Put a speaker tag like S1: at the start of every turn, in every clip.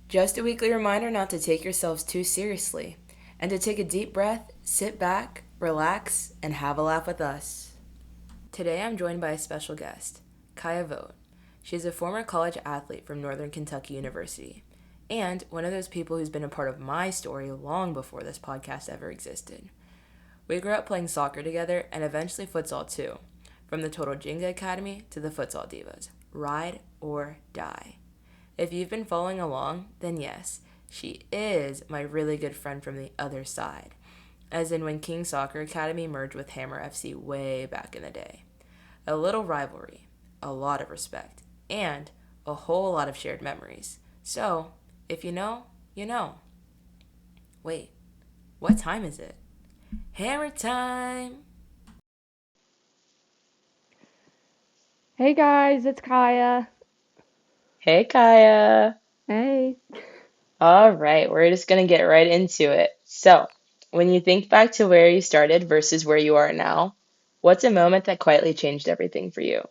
S1: Just a weekly reminder not to take yourselves too seriously and to take a deep breath, sit back, relax, and have a laugh with us. Today I'm joined by a special guest, Kaya Vogt. She's a former college athlete from Northern Kentucky University and one of those people who's been a part of my story long before this podcast ever existed. We grew up playing soccer together and eventually futsal too, from the Total Jenga Academy to the Futsal Divas. Ride or die. If you've been following along, then yes, she is my really good friend from the other side, as in when King Soccer Academy merged with Hammer FC way back in the day. A little rivalry, a lot of respect, and a whole lot of shared memories. So, if you know, you know. Wait, what time is it? Hammer time!
S2: Hey guys, it's Kaya.
S3: Hey, Kaya.
S2: Hey.
S3: All right, we're just going to get right into it. So, when you think back to where you started versus where you are now, what's a moment that quietly changed everything for you?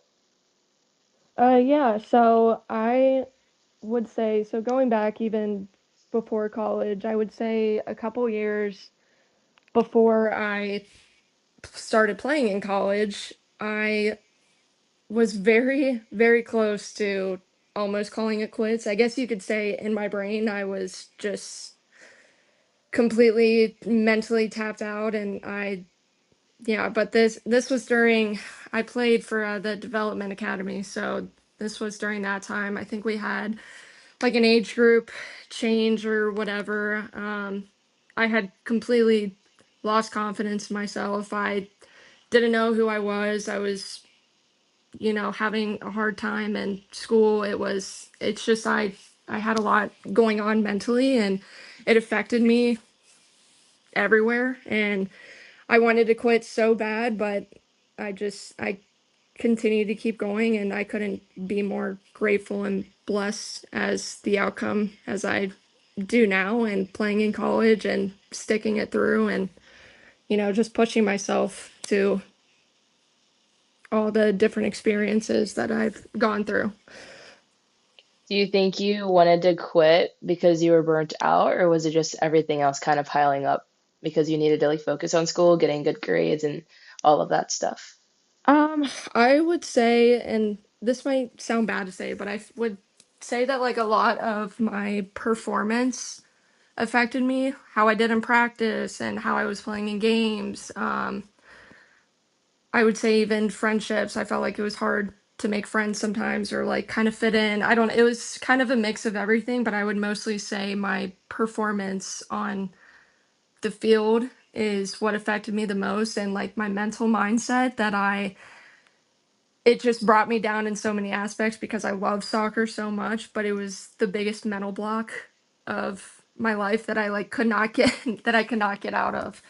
S2: Yeah, so I would say, so going back even before college, I would say a couple years before I started playing in college, I was very, very close to almost calling it quits. I guess you could say in my brain, I was just completely mentally tapped out and yeah, but this was during I played for the development academy, so this was during that time. I think we had like an age group change or whatever. I had completely lost confidence in myself. I didn't know who I was. I was, having a hard time in school. It's just I had a lot going on mentally and it affected me everywhere and I wanted to quit so bad, but I continued to keep going and I couldn't be more grateful and blessed as the outcome as I do now and playing in college and sticking it through and just pushing myself to all the different experiences that I've gone through.
S3: Do you think you wanted to quit because you were burnt out, or was it just everything else kind of piling up because you needed to like focus on school, getting good grades, and all of that stuff?
S2: Um, I would say, and this might sound bad to say, but would say that like a lot of my performance affected me, how I did in practice and how I was playing in games. I would say even friendships, I felt like it was hard to make friends sometimes or like kind of fit in. I don't, it was kind of a mix of everything, but I would mostly say my performance on the field is what affected me the most and like my mental mindset it just brought me down in so many aspects because I love soccer so much, but it was the biggest mental block of my life that I like could not get that I could not get out of.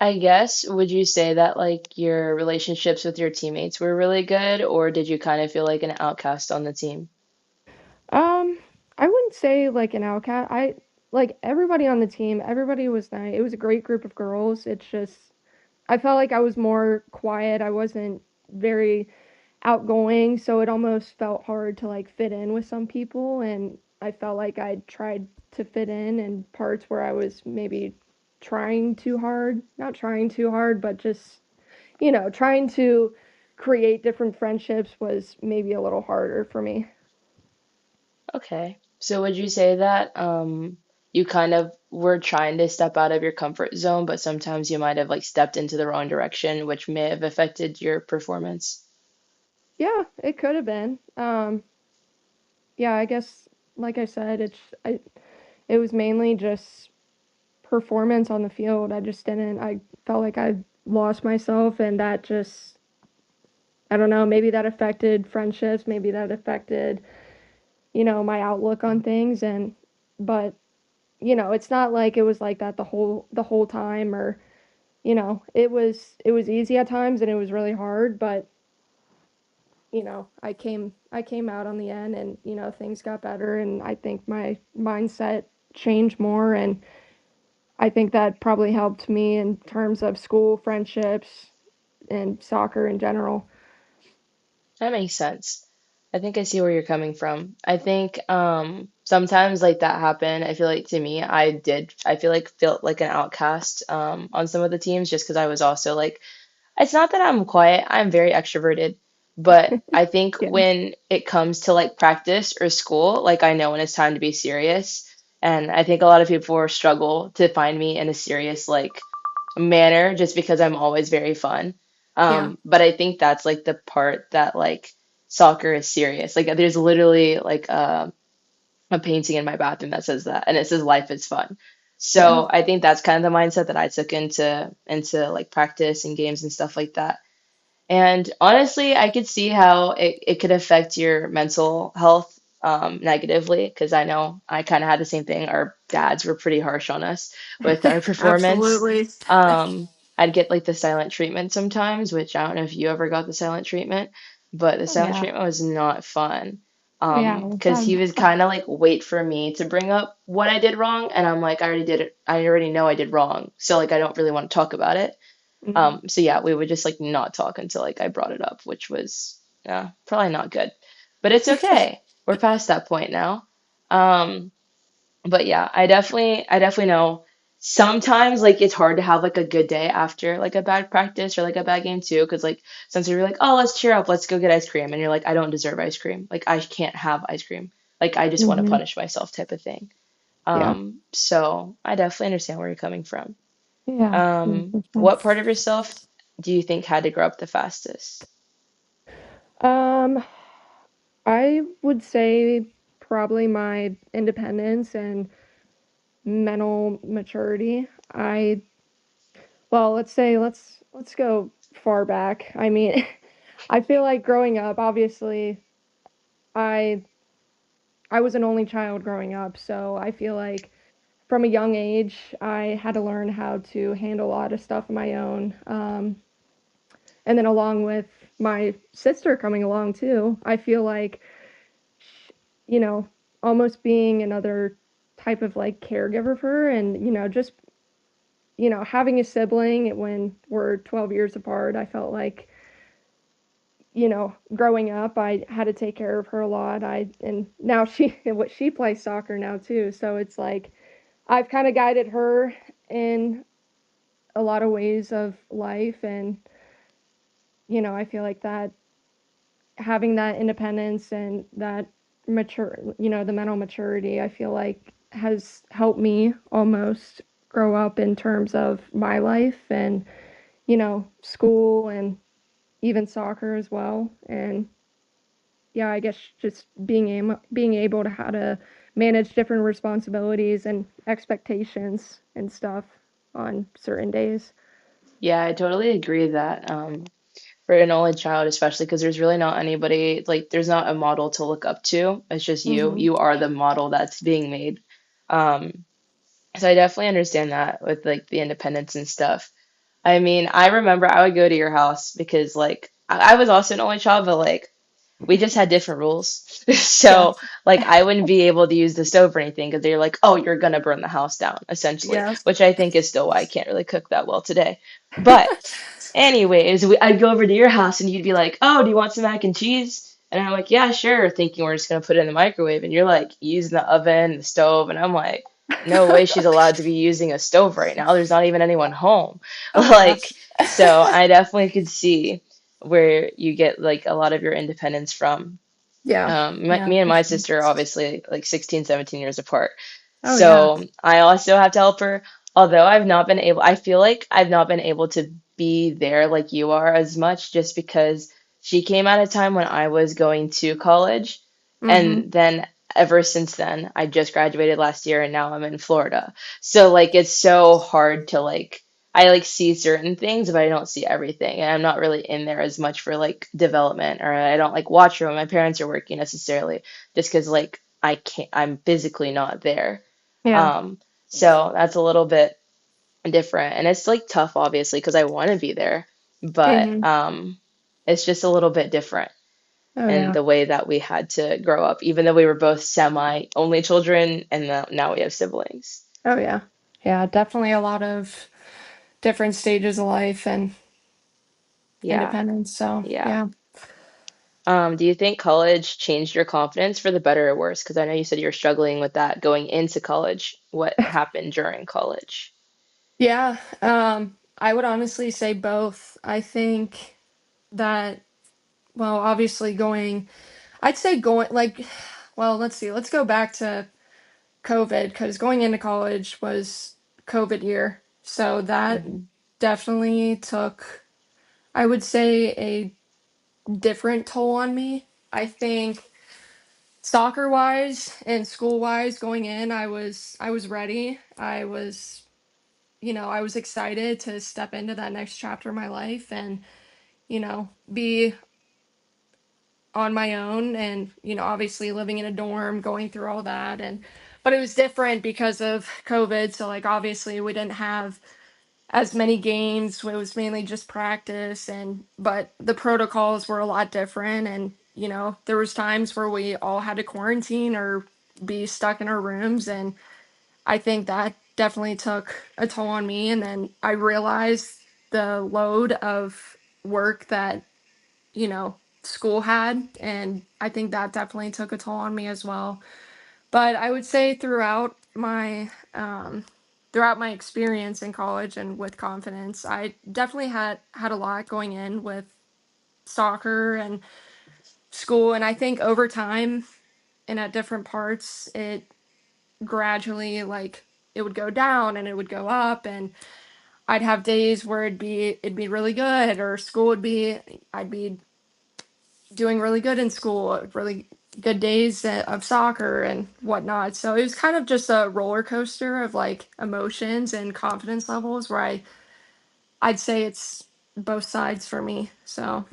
S3: I guess, would you say that like your relationships with your teammates were really good, or did you kind of feel like an outcast on the team?
S2: Um, I wouldn't say like an outcast. I like everybody on the team, everybody was nice. It was a great group of girls. It's just I felt like I was more quiet. I wasn't very outgoing, so it almost felt hard to like fit in with some people and I felt like I tried to fit in parts where I was maybe trying too hard, not trying too hard, but just, trying to create different friendships was maybe a little harder for me.
S3: Okay. So would you say that you kind of were trying to step out of your comfort zone, but sometimes you might have like stepped into the wrong direction, which may have affected your performance?
S2: Yeah, it could have been. Yeah, I guess like I said, it was mainly just performance on the field. I felt like I lost myself and that just I don't know, maybe that affected friendships, maybe that affected, my outlook on things but, it's not like it was like that the whole time or, it was easy at times and it was really hard, but, I came out on the end and, things got better and I think my mindset changed more and I think that probably helped me in terms of school friendships and soccer in general.
S3: That makes sense. I think I see where you're coming from. I think sometimes like that happened. I feel like to me, I feel like felt like an outcast on some of the teams just because I was also like it's not that I'm quiet, I'm very extroverted, but I think
S2: Yeah.
S3: when it comes to like practice or school, like I know when it's time to be serious. And I think a lot of people struggle to find me in a serious like manner just because I'm always very fun.
S2: Yeah.
S3: But I think that's like the part that like soccer is serious. Like there's literally like a painting in my bathroom that says that, and it says life is fun.
S2: Yeah.
S3: So I think that's kind of the mindset that I took into like practice and games and stuff like that. And honestly, I could see how it could affect your mental health negatively because I know I kind of had the same thing. Our dads were pretty harsh on us with our performance.
S2: Absolutely.
S3: Um, I'd get like the silent treatment sometimes, which I don't know if you ever got the silent treatment, but the
S2: Oh,
S3: silent
S2: yeah.
S3: treatment was not fun.
S2: Yeah.
S3: Because he would kind of like wait for me to bring up what I did wrong, and I'm like, I already did it. I already know I did wrong, so like I don't really want to talk about it.
S2: Mhm.
S3: So yeah, we would just like not talk until like I brought it up, which was probably not good. But it's okay. We're past that point now. Um, but yeah, I definitely know sometimes like it's hard to have like a good day after like a bad practice or like a bad game too, because like sometimes you're like, oh, let's cheer up, let's go get ice cream, and you're like, I don't deserve ice cream. Like I can't have ice cream. Like I just want to
S2: Mhm.
S3: punish myself type of thing.
S2: Yeah.
S3: So I definitely understand where you're coming from.
S2: Yeah.
S3: What part of yourself do you think had to grow up the fastest?
S2: Um, I would say probably my independence and mental maturity. Well, let's go far back. I mean, I feel like growing up, obviously, I I was an only child growing up, so I feel like from a young age, I had to learn how to handle a lot of stuff on my own. And then along with my sister coming along too, I feel like, you know, almost being another type of like caregiver for her and, just, having a sibling when we're 12 years apart, I felt like, growing up, I had to take care of her a lot. And now what she plays soccer now too. So it's like I've kind of guided her in a lot of ways of life. And, I feel like that having that independence and that the mental maturity, I feel like has helped me almost grow up in terms of my life and, school and even soccer as well. And yeah, I guess just being able to how to manage different responsibilities and expectations and stuff on certain days.
S3: Yeah, I totally agree that for an only child, especially because there's really not anybody like there's not a model to look up to. It's just you.
S2: Mhm.
S3: You are the model that's being made. Um, so I definitely understand that with like the independence and stuff. I mean, I remember I would go to your house because like I was also an only child, but like we just had different rules.
S2: Yeah.
S3: So, like, I wouldn't be able to use the stove or anything because they're like, oh, you're gonna burn the house down, essentially,
S2: Yeah.
S3: which I think is still why I can't really cook that well today. But, anyways, I'd go over to your house and you'd be like, oh, do you want some mac and cheese? And I'm like, yeah, sure, thinking we're just gonna put it in the microwave. And you're like, using the oven, the stove. And I'm like, no way she's allowed to be using a stove right now. There's not even anyone home.
S2: Oh yeah.
S3: Like, so I definitely could see where you get like a lot of your independence from.
S2: Yeah. Yeah,
S3: Me and
S2: for
S3: my
S2: sure.
S3: sister are obviously like 16, 17 years apart.
S2: Oh yeah.
S3: So I also have to help her. Although I feel like I've not been able to be there like you are as much just because she came at a time when I was going to college.
S2: Mhm.
S3: And then ever since then, I just graduated last year and now I'm in Florida. So like it's so hard to like I like see certain things, but I don't see everything. And I'm not really in there as much for like development, or I don't like watch her when my parents are working necessarily, just because like I can't, I'm physically not there.
S2: Yeah.
S3: Um, so that's a little bit different. And it's like tough, obviously, because I want to be there, but
S2: Mhm.
S3: it's just a little bit different
S2: Oh
S3: in
S2: yeah.
S3: the way that we had to grow up, even though we were both semi only children and now we have siblings.
S2: Oh yeah. Yeah, definitely a lot of different stages of life and
S3: Yeah,
S2: independence. So
S3: yeah.
S2: yeah.
S3: Do you think college changed your confidence for the better or worse? Because I know you said you're struggling with that going into college. What happened during college?
S2: Yeah, I would honestly say both. I think that, well, obviously I'd say going like, well, let's see, let's go back to COVID because going into college was COVID year. So that
S3: Hmm.
S2: definitely took, I would say, a different toll on me. I think soccer wise and school wise going in, I was ready. I was excited to step into that next chapter of my life and, be on my own and, obviously living in a dorm, going through all that and but it was different because of COVID. So like obviously we didn't have as many games. It was mainly just practice and but the protocols were a lot different and, there was times where we all had to quarantine or be stuck in our rooms and I think that definitely took a toll on me and then I realized the load of work that school had. And I think that definitely took a toll on me as well. But I would say throughout my experience in college and with confidence, I definitely had a lot going in with soccer and school. And I think over time and at different parts, it gradually like it would go down and it would go up and I'd have days where it'd be really good or school would be I'd be doing really good in school, really good days of soccer and whatnot. So it was kind of just a roller coaster of like emotions and confidence levels where I'd say it's both sides for me. So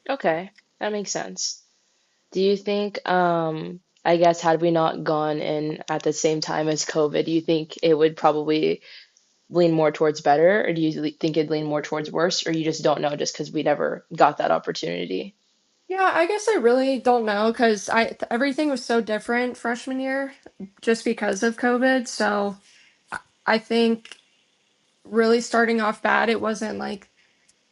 S3: Okay, that makes sense. Do you think, I guess, had we not gone in at the same time as COVID, do you think it would probably lean more towards better, or do you think it'd lean more towards worse, or you just don't know just because we never got that opportunity?
S2: yeah, I guess I really don't know because everything was so different freshman year just because of COVID. So I think really starting off bad, it wasn't like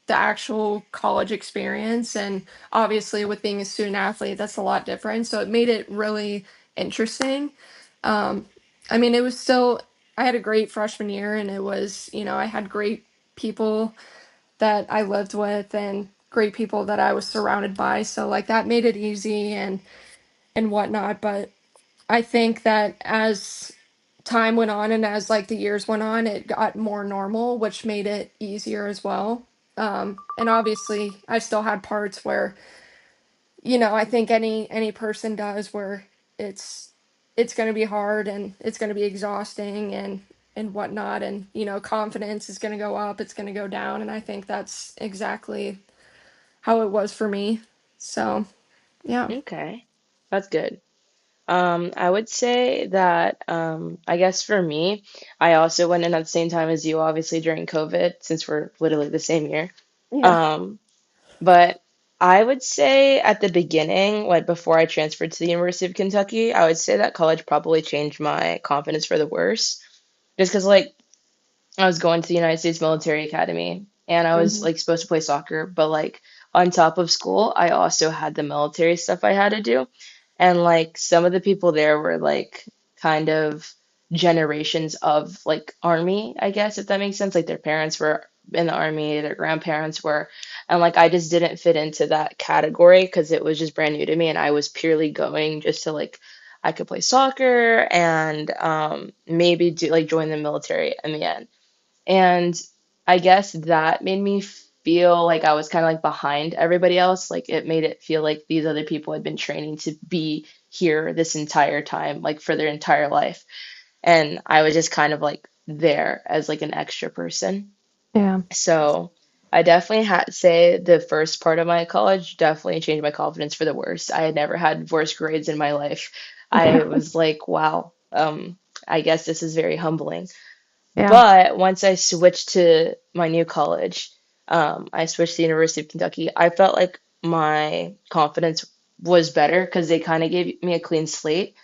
S2: the actual college experience. And obviously, with being a student athlete, that's a lot different. So it made it really interesting. Um, I mean, it was still, I had a great freshman year, and it was, I had great people that I lived with and great people that I was surrounded by. So, like, that made it easy and whatnot. But I think that as time went on and as like the years went on, it got more normal, which made it easier as well. And obviously, I still had parts where, I think any person does where it's it's going to be hard and it's going to be exhausting and whatnot, and confidence is going to go up, it's going to go down, and I think that's exactly how it was for me. So yeah,
S3: Okay, that's good. I would say that I guess for me, I also went in at the same time as you, obviously during COVID, since we're literally the same year.
S2: yeah,
S3: Um, but I would say at the beginning, like before I transferred to the University of Kentucky, I would say that college probably changed my confidence for the worse. Just because like I was going to the United States Military Academy and I was
S2: hmm,
S3: like supposed to play soccer, but like on top of school, I also had the military stuff I had to do. And like some of the people there were like kind of generations of like army, I guess, if that makes sense. Like their parents were in the army, their grandparents were. And like I just didn't fit into that category because it was just brand new to me and I was purely going just to like I could play soccer and maybe do like join the military in the end. And I guess that made me feel like I was kind of like behind everybody else. Like it made it feel like these other people had been training to be here this entire time, like for their entire life. And I was just kind of like there as like an extra person.
S2: yeah,
S3: So I definitely had to say the first part of my college definitely changed my confidence for the worse. I had never had worse grades in my life. I
S2: yeah,
S3: was like, wow, I guess this is very humbling.
S2: yeah,
S3: But once I switched to my new college, I switched to the University of Kentucky. I felt like my confidence was better because they kind of gave me a clean slate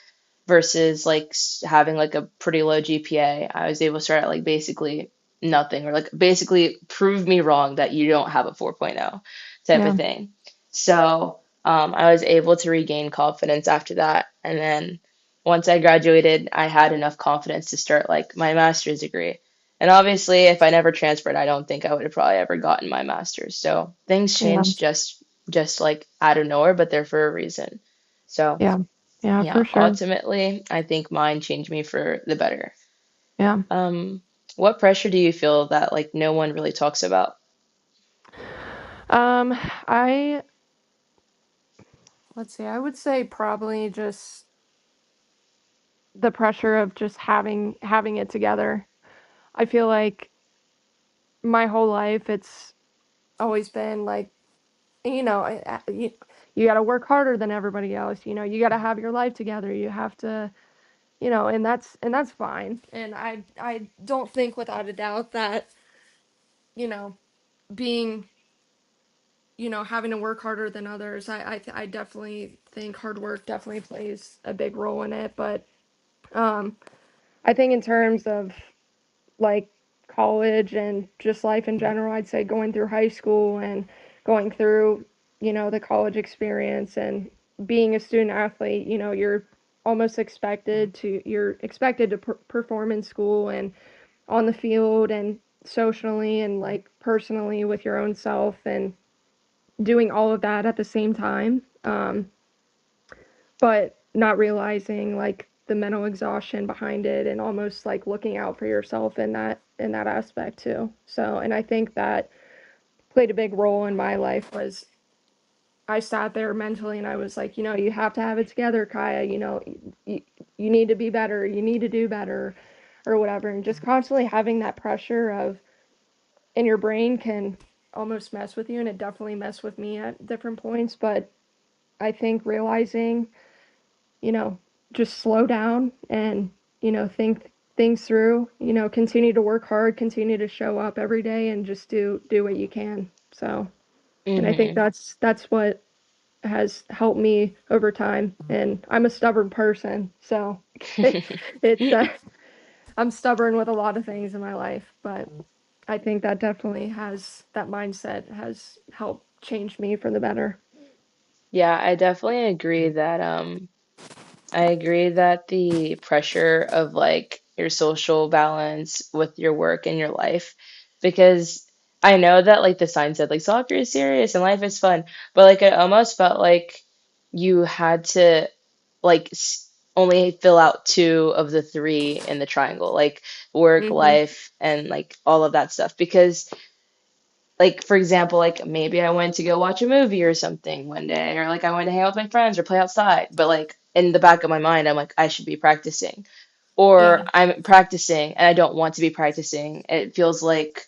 S3: versus like having like a pretty low GPA. I was able to start at like basically nothing or like basically prove me wrong that you don't have a 4.0 type of
S2: yeah,
S3: thing. So I was able to regain confidence after that. And then once I graduated, I had enough confidence to start like my master's degree. And obviously, if I never transferred, I don't think I would have probably ever gotten my master's. So things
S2: Yeah.
S3: changed just like out of nowhere, but they're for a reason. So
S2: Yeah. Yeah,
S3: yeah,
S2: for sure.
S3: ultimately, I think mine changed me for the better.
S2: Yeah.
S3: Um, what pressure do you feel that like no one really talks about?
S2: Um, I let's see, I would say probably just the pressure of just having it together. I feel like my whole life it's always been like, you got to work harder than everybody else. You got to have your life together. You have to, and that's fine. And I don't think without a doubt that, you know, being, having to work harder than others. I definitely think hard work definitely plays a big role in it. But um, I think in terms of like college and just life in general, I'd say going through high school and going through, the college experience and being a student athlete, you're expected to perform in school and on the field and socially and like personally with your own self and doing all of that at the same time. But not realizing like the mental exhaustion behind it and almost like looking out for yourself in that aspect too. So, and I think that played a big role in my life was I sat there mentally and I was like, you have to have it together, Kaya. You, you need to be better. You need to do better or whatever. And just constantly having that pressure of in your brain can almost mess with you. And it definitely messed with me at different points. But I think realizing, you know, just slow down and, think things through, continue to work hard, continue to show up every day and just do what you can. So, and I think
S3: Hmm.
S2: that's what has helped me over time. And I'm a stubborn person, so it's I'm stubborn with a lot of things in my life, but I think that definitely has that mindset has helped change me for the better.
S3: Yeah, I definitely agree that I agree that the pressure of like your social balance with your work and your life, because I know that like the sign said like soccer is serious and life is fun, but like it almost felt like you had to like only fill out two of the three in the triangle, like work,
S2: Mhm.
S3: life, and like all of that stuff. Because like for example, like maybe I went to go watch a movie or something one day, or like I went to hang out with my friends or play outside, but like in the back of my mind, I'm like, I should be practicing. Or
S2: Yeah.
S3: I'm practicing and I don't want to be practicing. It feels like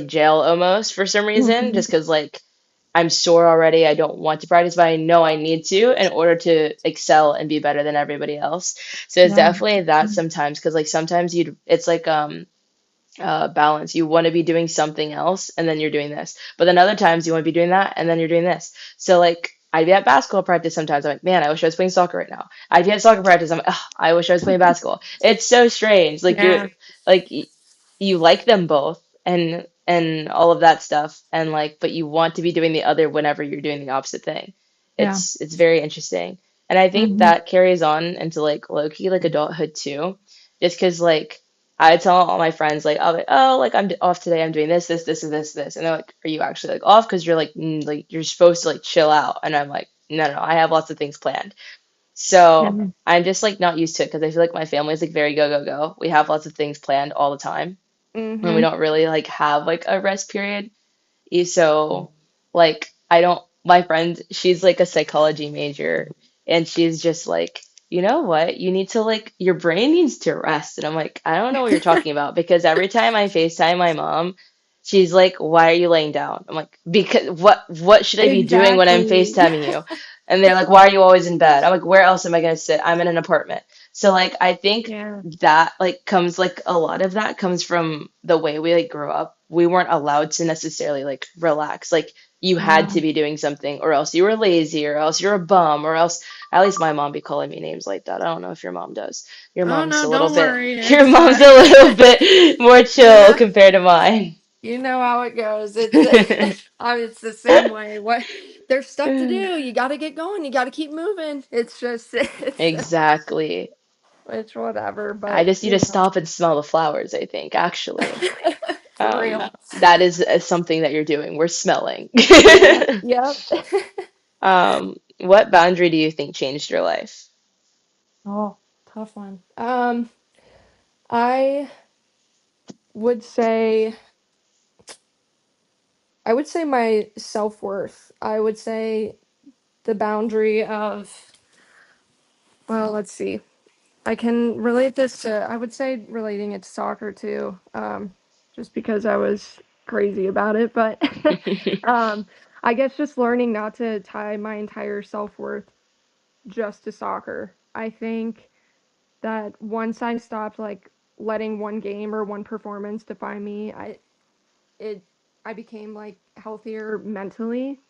S3: jail almost for some reason,
S2: Mhm.
S3: just because like I'm sore already. I don't want to practice, but I know I need to in order to excel and be better than everybody else. So it's
S2: Yeah.
S3: definitely that sometimes, because like sometimes it's like balance. You want to be doing something else and then you're doing this. But then other times you want to be doing that and then you're doing this. So like I'd be at basketball practice sometimes. I'm like, man, I wish I was playing soccer right now. I'd be at soccer practice. I'm like, "Ugh, I wish I was playing basketball. It's so strange. Like
S2: Yeah.
S3: like y- you like them both and all of that stuff and like but you want to be doing the other whenever you're doing the opposite thing.
S2: Yeah.
S3: It's very interesting. And I think
S2: Mhm.
S3: that carries on into like low-key like adulthood too. Just because like I tell all my friends like, oh, like off today. I'm doing this, this, this, and this, and they're like, are you actually like off? Because you're like, like you're supposed to like chill out, and I'm like, no, no, I have lots of things planned. So
S2: Yeah.
S3: I'm just like not used to it because I feel like my family is like very go, go, go. We have lots of things planned all the time, and we
S2: Mhm.
S3: don't really like have like a rest period. So, like, I don't, my friend, she's like a psychology major, and she's just like, you know what? You need to, like, your brain needs to rest. And I'm like, I don't know what you're talking about because every time I FaceTime my mom, she's like, why are you laying down? I'm like, because what should I be doing when I'm
S2: Exactly.
S3: FaceTiming you? And they're like, why are you always in bed? I'm like, where else am I gonna sit? I'm in an apartment. So like I think
S2: Yeah.
S3: that like comes like a lot of that comes from the way we like grew up. We weren't allowed to necessarily like relax. Like you had
S2: Yeah.
S3: to be doing something or else you were lazy or else you're a bum or else at least my mom be calling me names like that. I don't know if your mom does. Your
S2: Oh
S3: mom's
S2: no,
S3: a little
S2: don't
S3: bit
S2: worry.
S3: your
S2: It's
S3: mom's a little bit more
S2: you
S3: chill
S2: know
S3: compared to mine.
S2: you know how it goes. It's it's the same way. What? there's stuff to do. You got to get going. You got to keep moving. It's just
S3: Exactly.
S2: it's whatever,
S3: I
S2: but
S3: just need to stop and smell the flowers, I think, actually.
S2: for real.
S3: That is something that you're doing. We're smelling.
S2: Yeah. Yep.
S3: What boundary do you think changed your life?
S2: Oh, tough one. I would say I would say my self-worth. I would say the boundary of, well, let's see. I can relate this to, I would say relating it to soccer too, just because I was crazy about it. But um, I guess just learning not to tie my entire self-worth just to soccer. I think that once I stopped like letting one game or one performance define me, it I became like healthier mentally,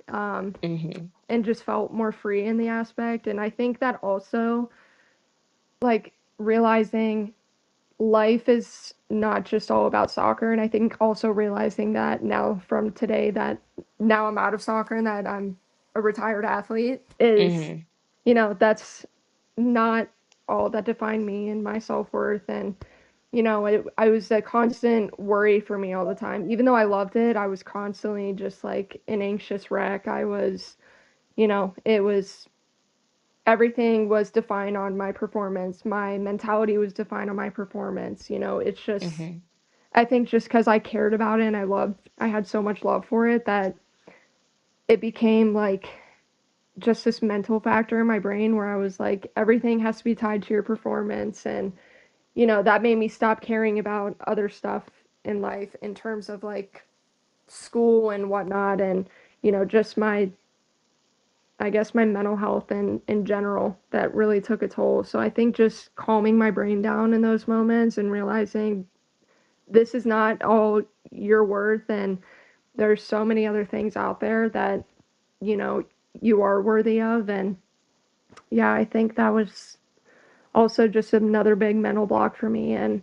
S3: Hmm.
S2: and just felt more free in the aspect. And I think that also like realizing life is not just all about soccer. And I think also realizing that now from today that now I'm out of soccer and that I'm a retired athlete is,
S3: Hmm.
S2: that's not all that defined me and my self-worth. And I was a constant worry for me all the time. Even though I loved it, I was constantly just like an anxious wreck. I was, it was everything was defined on my performance. My mentality was defined on my performance. It's just,
S3: Hmm.
S2: I think just because I cared about it and I had so much love for it that it became like just this mental factor in my brain where I was like, everything has to be tied to your performance. And, that made me stop caring about other stuff in life in terms of like school and whatnot. And, just I guess my mental health and in general that really took a toll. So I think just calming my brain down in those moments and realizing this is not all your worth and there's so many other things out there that, you know, you are worthy of. And yeah, I think that was also just another big mental block for me, and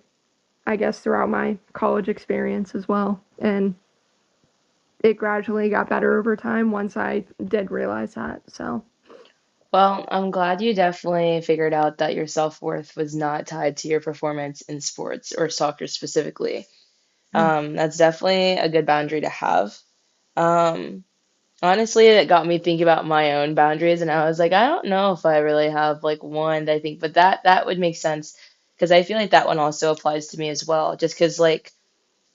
S2: I guess throughout my college experience as well. And it gradually got better over time once I did realize that. So,
S3: Well, I'm glad you definitely figured out that your self-worth was not tied to your performance in sports or soccer specifically. That's definitely a good boundary to have. Um, Honestly, it got me thinking about my own boundaries, and I was like, I don't know if I really have like one that I think, but that would make sense because I feel like that one also applies to me as well. Just because like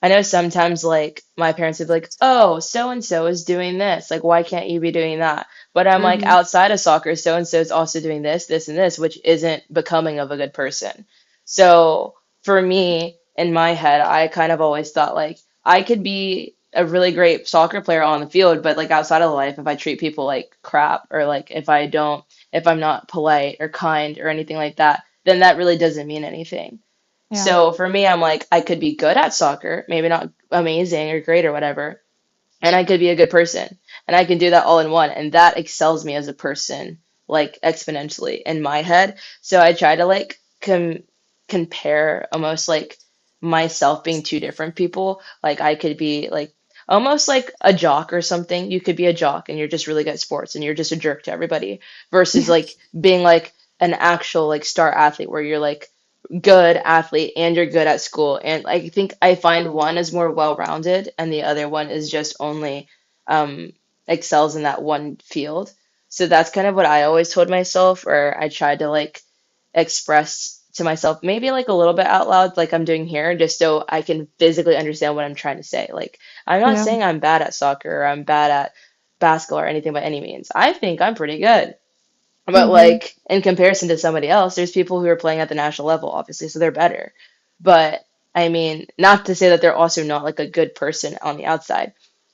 S3: I know sometimes like my parents would be like, "Oh, so and so is doing this. Like, why can't you be doing that?" But I'm like,
S2: hmm
S3: outside of soccer, so and so is also doing this, this, and this, which isn't becoming of a good person. So for me, in my head, I kind of always thought like I could be a really great soccer player on the field, but like outside of life, if I treat people like crap or like if I'm not polite or kind or anything like that, then that really doesn't mean anything.
S2: yeah,
S3: So for me, I'm like, I could be good at soccer, maybe not amazing or great or whatever, and I could be a good person. And I can do that all in one. And that excels me as a person, like exponentially in my head. So I try to like compare almost like myself being two different people. Like I could be like almost like a jock or something. You could be a jock and you're just really good at sports and you're just a jerk to everybody versus
S2: yeah,
S3: like being like an actual like star athlete where you're like good athlete and you're good at school. And I think I find one is more well-rounded and the other one is just only um, excels in that one field. So that's kind of what I always told myself, or I tried to like express to myself, maybe like a little bit out loud, like I'm doing here, just so I can physically understand what I'm trying to say. Like, I'm not
S2: yeah,
S3: saying I'm bad at soccer or I'm bad at basketball or anything by any means. I think I'm pretty good. But
S2: hmm
S3: like in comparison to somebody else, there's people who are playing at the national level, obviously, so they're better. But I mean, not to say that they're also not like a good person on the outside.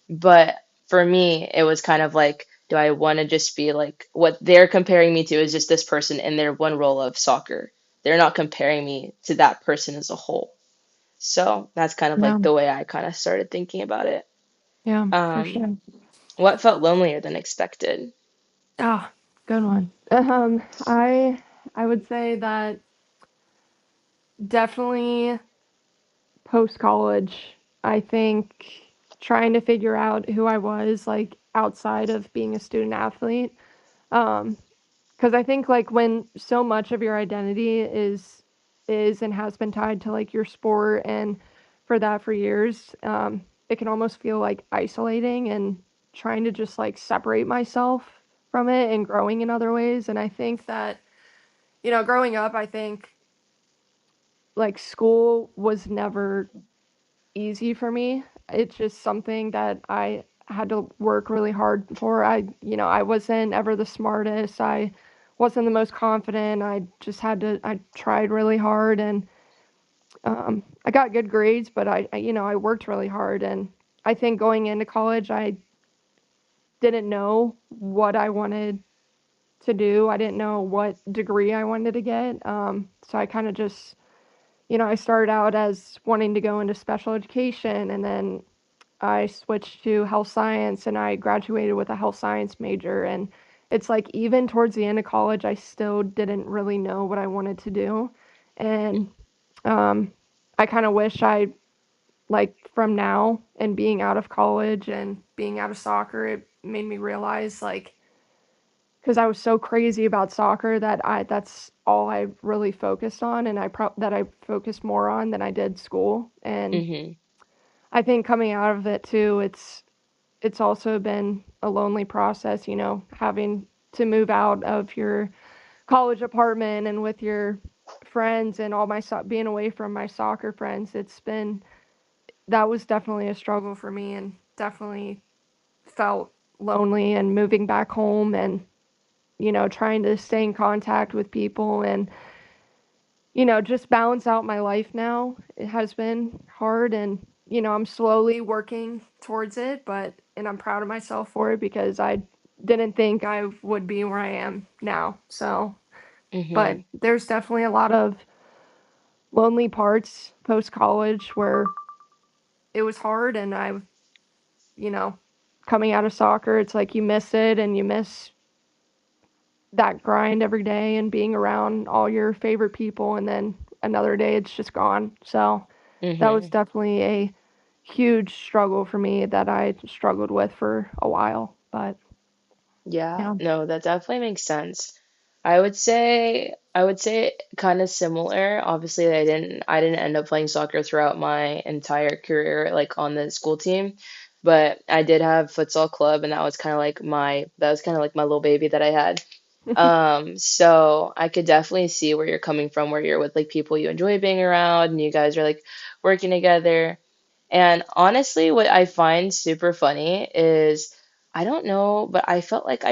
S3: But for me, it was kind of like, do I want to just be like what they're comparing me to is just this person in their one role of soccer. They're not comparing me to that person as a whole. So that's kind of
S2: yeah,
S3: like the way I kind of started thinking about it.
S2: yeah, for
S3: Um,
S2: sure.
S3: what felt lonelier than expected?
S2: Ah, good one. I would say that definitely post college. I think trying to figure out who I was like outside of being a student athlete. Um, because I think like when so much of your identity is and has been tied to like your sport and for that for years, it can almost feel like isolating and trying to just like separate myself from it and growing in other ways. And I think that, growing up, I think like school was never easy for me. It's just something that I had to work really hard for. I wasn't ever the smartest. I wasn't the most confident. I tried really hard and I got good grades, but I worked really hard. And I think going into college, I didn't know what I wanted to do. I didn't know what degree I wanted to get. So I kind of just, I started out as wanting to go into special education and then I switched to health science and I graduated with a health science major. And it's like, even towards the end of college, I still didn't really know what I wanted to do. And um, I kind of wish like, from now and being out of college and being out of soccer, it made me realize, like, because I was so crazy about soccer that's all I really focused on. And that I focused more on than I did school. And
S3: Hmm.
S2: I think coming out of it too, it's also been a lonely process, having to move out of your college apartment and with your friends and being away from my soccer friends. That was definitely a struggle for me and definitely felt lonely and moving back home and, trying to stay in contact with people and, just balance out my life now. It has been hard and, I'm slowly working towards it, and I'm proud of myself for it because I didn't think I would be where I am now. So, but
S3: Hmm.
S2: there's definitely a lot of lonely parts post college where it was hard and you know, coming out of soccer, it's like you miss it and you miss that grind every day and being around all your favorite people and then another day it's just gone. So that was
S3: Hmm.
S2: definitely a huge struggle for me that I struggled with for a while. But
S3: Yeah,
S2: yeah.
S3: no, that definitely makes sense. I would say kind of similar. Obviously, I didn't end up playing soccer throughout my entire career like on the school team, but I did have futsal club and that was kind of like my little baby that I had. So I could definitely see where you're coming from, where you're with like people you enjoy being around and you guys are like working together. And honestly, what I find super funny is I don't know, but I felt like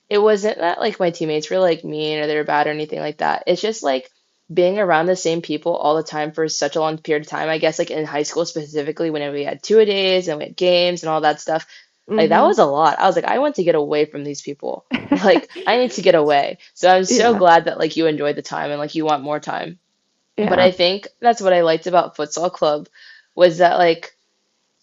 S3: it wasn't that like my teammates were like mean or they were bad or anything like that. It's just like being around the same people all the time for such a long period of time. I guess like in high school specifically, when we had two-a-days and we had games and all that stuff, like that
S2: Mhm.
S3: was a lot. I was like, I want to get away from these people. Like, I need to get away. So I'm so
S2: Yeah.
S3: glad that like you enjoyed the time and like you want more time. But
S2: Yeah.
S3: I think that's what I liked about futsal club was that like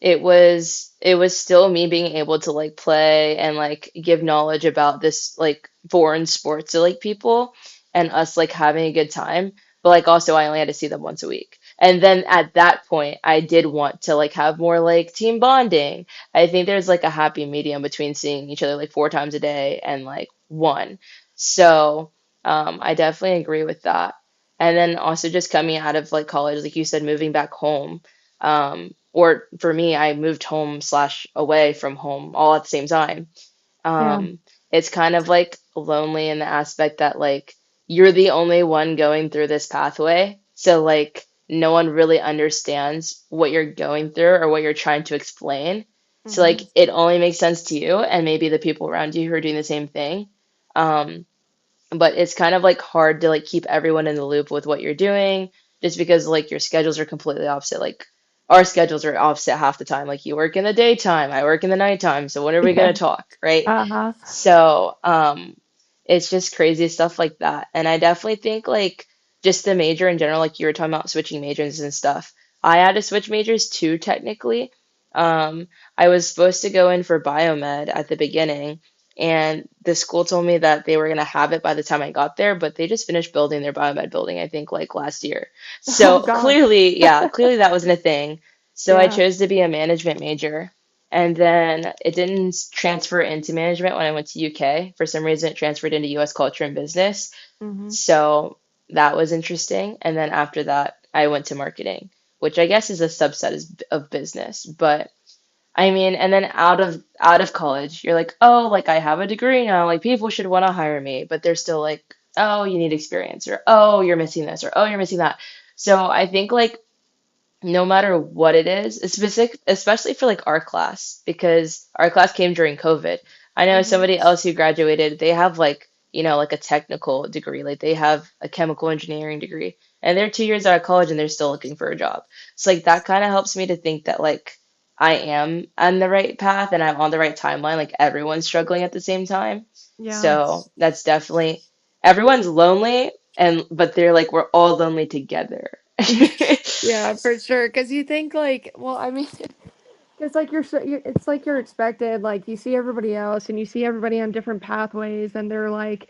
S3: it was still me being able to like play and like give knowledge about this like foreign sport to like people and us like having a good time. But like also I only had to see them once a week. And then at that point I did want to like have more like team bonding. I think there's like a happy medium between seeing each other like four times a day and like one. So I definitely agree with that. And then also just coming out of like college, like you said, moving back home. Or for me, I moved home slash away from home all at the same time.
S2: Yeah.
S3: It's kind of like lonely in the aspect that like you're the only one going through this pathway. So like no one really understands what you're going through or what you're trying to explain. So like
S2: Mhm.
S3: it only makes sense to you and maybe the people around you who are doing the same thing. Um, but it's kind of like hard to like keep everyone in the loop with what you're doing just because like your schedules are completely opposite. Like our schedules are opposite half the time. Like you work in the daytime, I work in the nighttime. So when are we
S2: Yeah.
S3: gonna talk, right?
S2: Uh-huh.
S3: So it's just crazy stuff like that. And I definitely think like just the major in general, like you were talking about switching majors and stuff. I had to switch majors too, technically. I was supposed to go in for biomed at the beginning, and the school told me that they were going to have it by the time I got there, but they just finished building their biomed building, I think, like last year.
S2: Oh
S3: So
S2: gosh.
S3: clearly, yeah, clearly that wasn't a thing. So I
S2: Yeah.
S3: chose to be a management major. And then it didn't transfer into management when I went to UK. For some reason, it transferred into US culture and business.
S2: Hmm.
S3: So that was interesting. And then after that, I went to marketing, which I guess is a subset of business. But I mean, and then out of college, you're like, oh, like I have a degree now, like people should want to hire me, but they're still like, oh, you need experience, or oh, you're missing this, or oh, you're missing that. So I think like no matter what it is, it's specific, especially for like our class, because our class came during COVID. I know
S2: Hmm.
S3: somebody else who graduated, they have like, like a technical degree, like they have a chemical engineering degree, and they're 2 years out of college and they're still looking for a job. So like that kind of helps me to think that like I am on the right path and I'm on the right timeline. Like everyone's struggling at the same time.
S2: Yeah.
S3: So that's definitely everyone's lonely and but they're like we're all lonely together.
S2: Yeah, for sure. Because you think like, well, I mean, it's like it's like you're expected. Like you see everybody else, and you see everybody on different pathways, and they're like,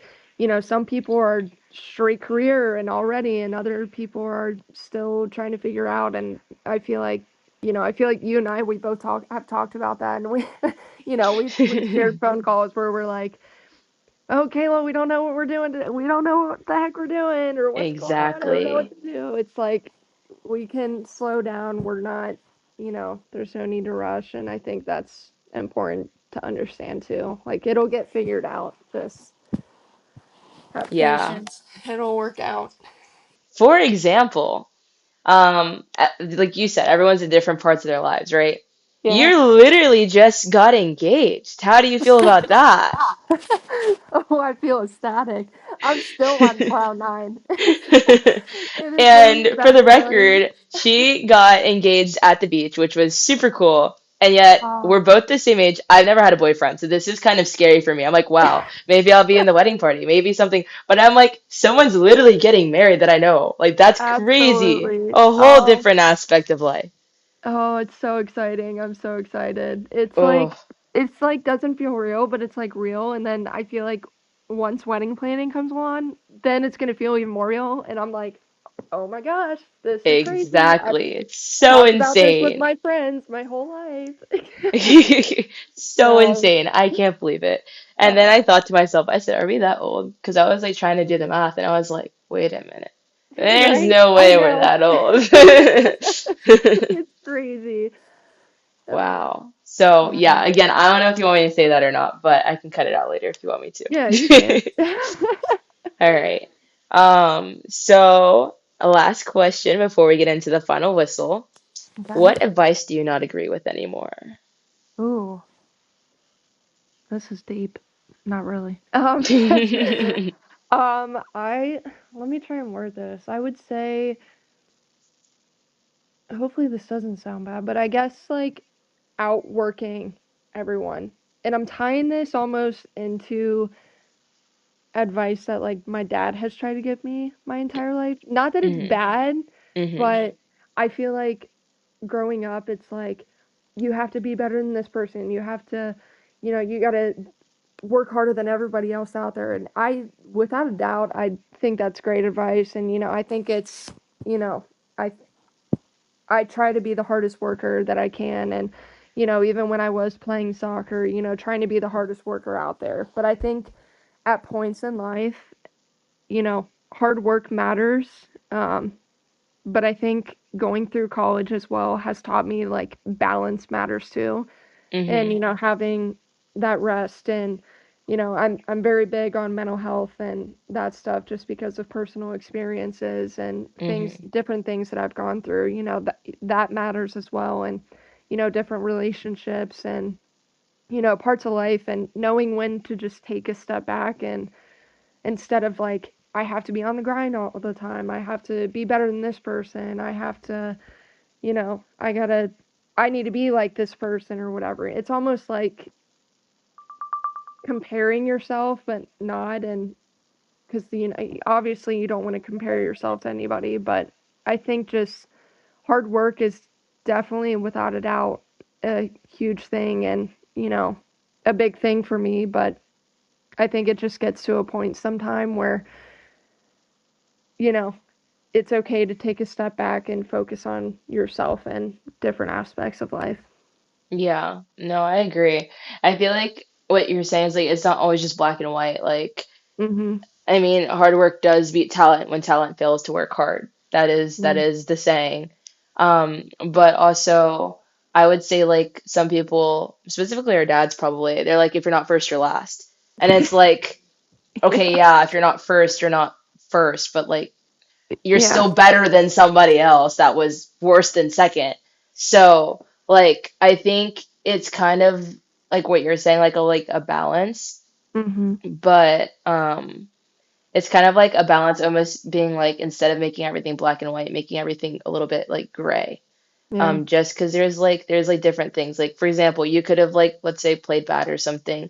S2: some people are straight career and already, and other people are still trying to figure out. And I feel like, you and I, we both have talked about that, and we, we've shared phone calls where we're like, oh, Kayla, we don't know what we're doing. We don't know what the heck we're doing or what's going on. I don't know what
S3: Exactly.
S2: to do. It's like we can slow down. We're not, there's no need to rush. And I think that's important to understand too. Like it'll get figured out. Just have
S3: Yeah.
S2: patience. It'll work out.
S3: For example, like you said, everyone's in different parts of their lives, right?
S2: Yeah.
S3: You literally just got engaged. How do you feel about that?
S2: Oh, I feel ecstatic. I'm still on cloud nine. It is one of
S3: And
S2: the
S3: for the
S2: best feelings.
S3: record, she got engaged at the beach, which was super cool. And yet, we're
S2: Oh.
S3: both the same age. I've never had a boyfriend, so this is kind of scary for me. I'm like, wow, maybe I'll be in the wedding party, maybe something. But I'm like, someone's literally getting married that I know. Like, that's crazy.
S2: Absolutely.
S3: A whole
S2: Oh,
S3: different aspect of life.
S2: oh, it's so exciting. I'm so excited.
S3: Oh,
S2: It's like doesn't feel real, but it's like real. And then I feel like once wedding planning comes along, then it's gonna feel even more real. And I'm like, oh my gosh, this is crazy. I've
S3: exactly. It's so
S2: talked about this with
S3: insane.
S2: my friends my whole life.
S3: So
S2: So,
S3: insane. I can't believe it. And then
S2: uh,
S3: I thought to myself, I said, are we that old? Because I was like trying to do the math and I was like, wait a minute. There's
S2: right?
S3: no
S2: I
S3: way we're
S2: know.
S3: that old.
S2: It's crazy.
S3: Wow. So, yeah,
S2: Um,
S3: again, I don't know if you want me to say that or not, but I can cut it out later if you want me
S2: yeah, you can.
S3: to. All right. So a last question before we get into the final whistle.
S2: Okay.
S3: What advice do you not agree with anymore?
S2: Ooh, this is deep. Not really. I let me try and word this. I would say, hopefully this doesn't sound bad, but I guess like outworking everyone. And I'm tying this almost into advice that like my dad has tried to give me my entire life. Not that it's
S3: Hmm.
S2: bad,
S3: Hmm.
S2: but I feel like growing up it's like you have to be better than this person. You have to, you got to work harder than everybody else out there. And I, without a doubt, I think that's great advice. And, I think it's, you know, I, I try to be the hardest worker that I can. And, even when I was playing soccer, trying to be the hardest worker out there. But I think at points in life, hard work matters. But I think going through college as well has taught me like balance matters too, and
S3: Hmm.
S2: having that rest. And I'm very big on mental health and that stuff just because of personal experiences and things,
S3: Hmm.
S2: different things that I've gone through. That matters as well. And different relationships and parts of life, and knowing when to just take a step back, and instead of like I have to be on the grind all the time, I have to be better than this person, I have to, I need to be like this person or whatever. It's almost like comparing yourself, but not. And because obviously you don't want to compare yourself to anybody, but I think just hard work is definitely, without a doubt, a huge thing, and a big thing for me. But I think it just gets to a point sometime where you know it's okay to take a step back and focus on yourself and different aspects of life.
S3: Yeah, no, I agree. I feel like what you're saying is like it's not always just black and white. Like,
S2: Mhm.
S3: I mean, hard work does beat talent when talent fails to work hard. That
S2: Yeah.
S3: is the saying. But also I would say like some people, specifically our dads probably, they're like if you're not first, you're last. And it's like, okay,
S2: Yeah.
S3: yeah, if you're not first, you're not first, but like you're
S2: Yeah.
S3: still better than somebody else that was worse than second. So, like, I think it's kind of like what you're saying, like a balance,
S2: Mhm.
S3: but it's kind of like a balance almost being like instead of making everything black and white, making everything a little bit like gray.
S2: Yeah.
S3: Just because there's like different things. Like for example, you could have like let's say played bad or something,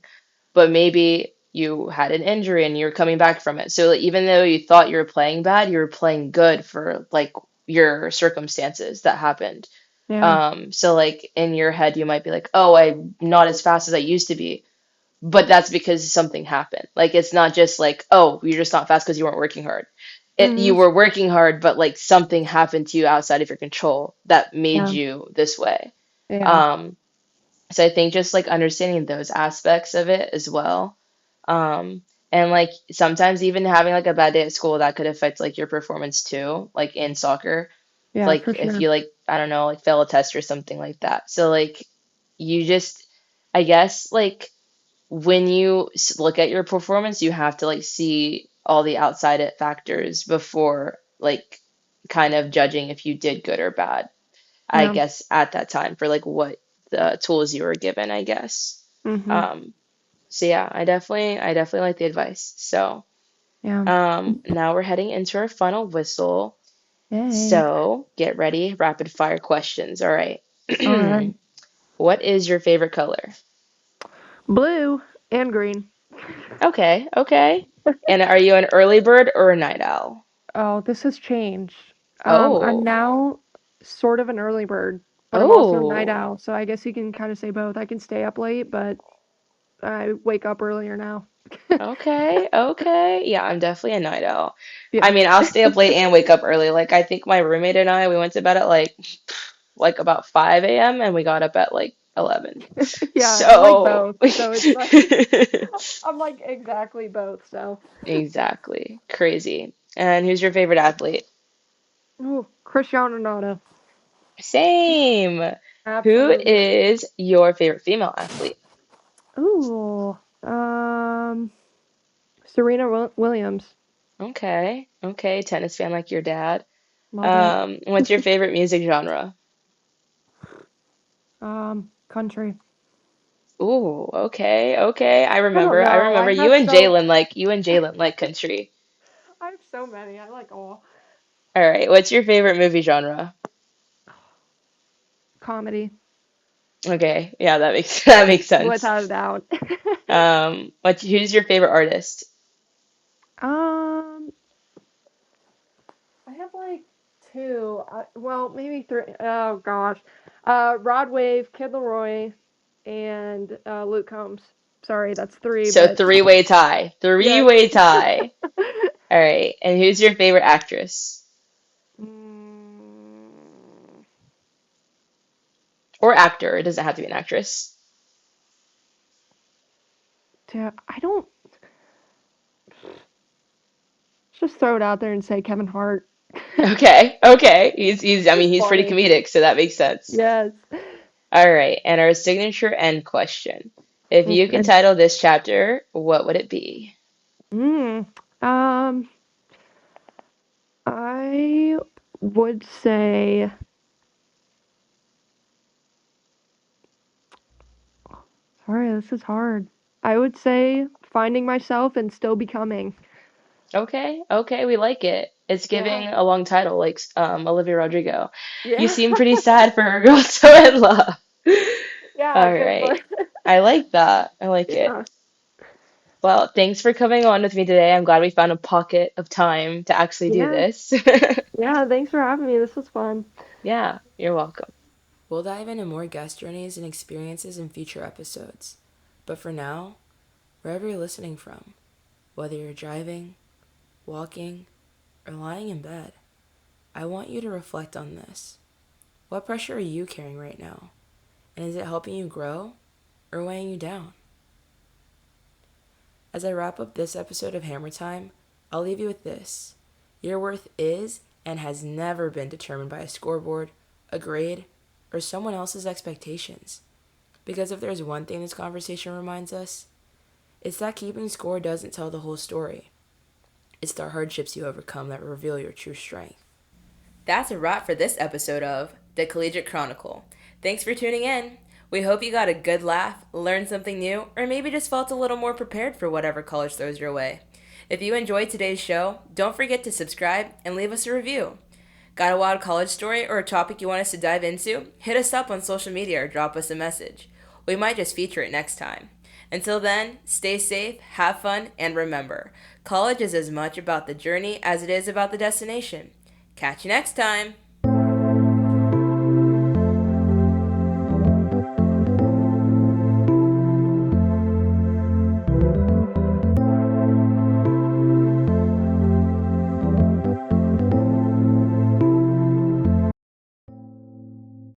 S3: but maybe you had an injury and you're coming back from it. So like, even though you thought you were playing bad, you were playing good for like your circumstances that happened.
S2: Yeah.
S3: So like in your head, you might be like, oh, I'm not as fast as I used to be, but that's because something happened. Like it's not just like, oh, you're just not fast because you weren't working hard. You
S2: Mhm.
S3: were working hard, but like something happened to you outside of your control that made
S2: Yeah.
S3: you this way.
S2: Yeah.
S3: Um, so I think just like understanding those aspects of it as well. And like sometimes even having like a bad day at school that could affect like your performance too, like in soccer.
S2: Yeah,
S3: Like
S2: for
S3: if
S2: sure.
S3: you like, I don't know, like fail a test or something like that. So like you just, I guess like when you look at your performance, you have to like see all the outside factors before like kind of judging if you did good or bad. I
S2: Yeah.
S3: guess at that time for like what the tools you were given, I guess.
S2: Mhm.
S3: Um, so yeah, I definitely like the advice. So,
S2: Yeah.
S3: now we're heading into our final whistle.
S2: Yay.
S3: So, get ready, rapid fire questions. All right.
S2: All right.
S3: What is your favorite color?
S2: Blue and green.
S3: Okay, okay. And are you an early bird or a night owl?
S2: Oh, this has changed. I'm
S3: Oh,
S2: now sort of an early bird, but I'm also a night
S3: oh.
S2: owl, so I guess you can kind of say both. I can stay up late, but I wake up earlier now.
S3: Okay, okay. Yeah, I'm definitely a night owl. I
S2: Yeah.
S3: mean, I'll stay up late and wake up early. Like I think my roommate and I, we went to bed at like about 5 a.m. and we got up at like 11.
S2: Yeah, I'm like
S3: So
S2: both. So it's like I'm like exactly both. So,
S3: exactly. Crazy. And who's your favorite athlete?
S2: ooh, Cristiano Ronaldo.
S3: Same. Who
S2: Absolutely.
S3: is your favorite female athlete?
S2: Ooh. Serena Williams.
S3: Okay. Okay. Tennis fan like your dad.
S2: Love it.
S3: What's your favorite music genre?
S2: Country.
S3: Ooh, okay, okay.
S2: I don't
S3: I
S2: know.
S3: remember you and Jalen like country.
S2: I have so many. I like all.
S3: All right. What's your favorite movie genre?
S2: Comedy,
S3: Okay. Yeah, that makes that makes sense.
S2: without a doubt.
S3: Who's your favorite artist?
S2: um, I have like two. Well, maybe three. Oh gosh. Rod Wave, Kid Leroy, and Luke Combs. Sorry, that's three,
S3: So
S2: but
S3: three-way tie.
S2: yes.
S3: Three-way tie. All right. And who's your favorite actress?
S2: Mm,
S3: Or actor. It doesn't have to be an actress.
S2: I don't. Just throw it out there and say Kevin Hart.
S3: Okay. Okay. He's I mean,
S2: Just
S3: he's pretty
S2: funny.
S3: comedic, so that makes sense.
S2: Yes.
S3: All right. And our signature end question. If you could
S2: Okay.
S3: title this chapter, what would it be?
S2: Mm, um, I would say, sorry, this is hard. I would say finding myself and still becoming.
S3: Okay, okay, we like it. It's
S2: Yeah.
S3: giving a long title, like Olivia Rodrigo. You
S2: Yeah.
S3: seem pretty sad for a girl so in love.
S2: Yeah,
S3: All
S2: because
S3: right.
S2: like,
S3: I like that. I like it.
S2: yeah.
S3: Well, thanks for coming on with me today. I'm glad we found a pocket of time to actually do
S2: Yeah.
S3: this.
S2: Yeah, thanks for having me. This was fun.
S3: Yeah, you're welcome.
S1: We'll dive into more guest journeys and experiences in future episodes. But for now, wherever you're listening from, whether you're driving, walking, or lying in bed, I want you to reflect on this. What pressure are you carrying right now? And is it helping you grow or weighing you down? As I wrap up this episode of Hammer Time, I'll leave you with this. Your worth is and has never been determined by a scoreboard, a grade, or someone else's expectations. Because if there's one thing this conversation reminds us, it's that keeping score doesn't tell the whole story. It's the hardships you overcome that reveal your true strength. That's a wrap for this episode of the Collegiate Chronicle. Thanks for tuning in. We hope you got a good laugh, learned something new, or maybe just felt a little more prepared for whatever college throws your way. If you enjoyed today's show, don't forget to subscribe and leave us a review. Got a wild college story or a topic you want us to dive into? Hit us up on social media or drop us a message. We might just feature it next time. Until then, stay safe, have fun, and remember, college is as much about the journey as it is about the destination. Catch you next time!